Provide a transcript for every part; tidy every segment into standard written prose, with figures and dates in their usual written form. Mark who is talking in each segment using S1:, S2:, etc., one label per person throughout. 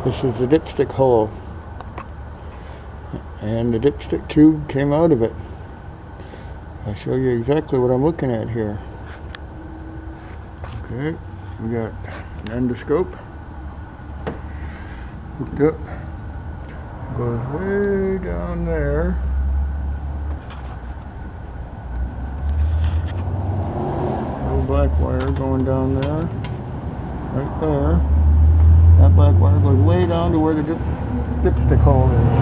S1: This is the dipstick hole, and the dipstick tube came out of it. I'll show you exactly what I'm looking at here. Okay, we got an endoscope hooked up. Goes way down there. Little black wire going down there, right there. That black wire goes way down to where the dipstick hole is.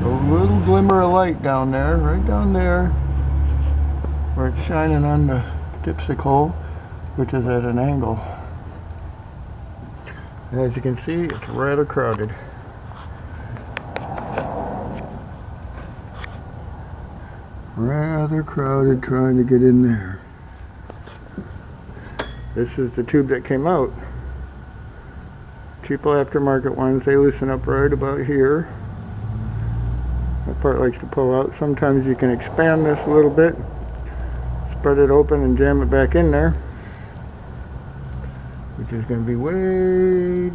S1: So a little glimmer of light down there, right down there, where it's shining on the dipstick hole, which is at an angle. And as you can see, it's rather crowded. Rather crowded trying to get in there. This is the tube that came out. Cheap aftermarket ones, they loosen up right about here. That part likes to pull out. Sometimes you can expand this a little bit, spread it open and jam it back in there, which is going to be way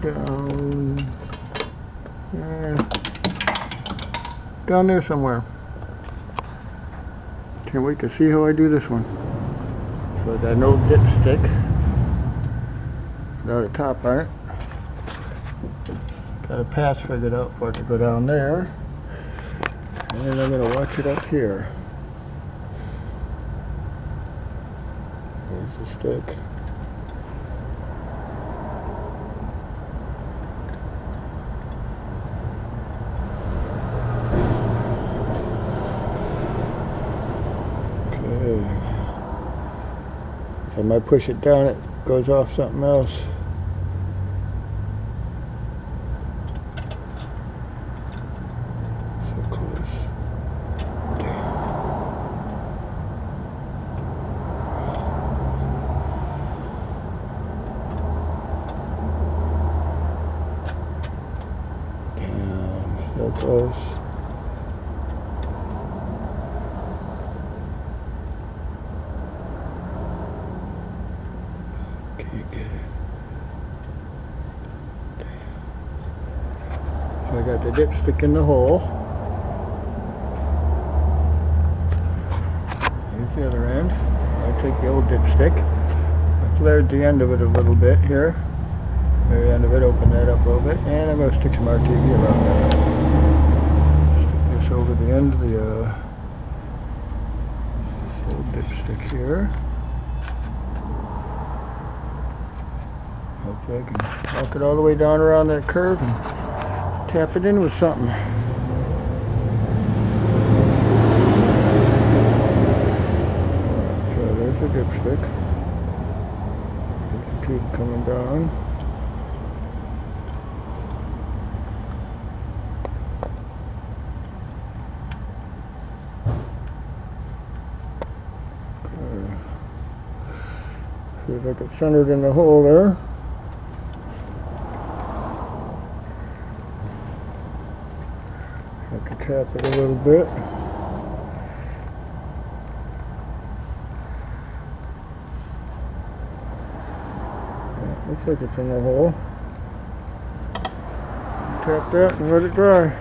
S1: down there somewhere. Can't wait to see how I do this one. So I got an old dipstick without a top on it. Got a path figured out for it to go down there, and then I'm going to watch it up here. There's the stick. Okay. If I might push it down, it goes off something else. So close. Can't get it. Damn. So I got the dipstick in the hole. Here's the other end. I take the old dipstick. I flared the end of it a little bit here. Very end of it, open that up a little bit, and I'm going to stick some RTV around that. Stick this over the end of the old dipstick here. Hopefully I can walk it all the way down around that curve and tap it in with something. So there's the dipstick. There's the tube coming down. See if I get centered in the hole there. Have to tap it a little bit. Yeah, looks like it's in the hole. Tap that and let it dry.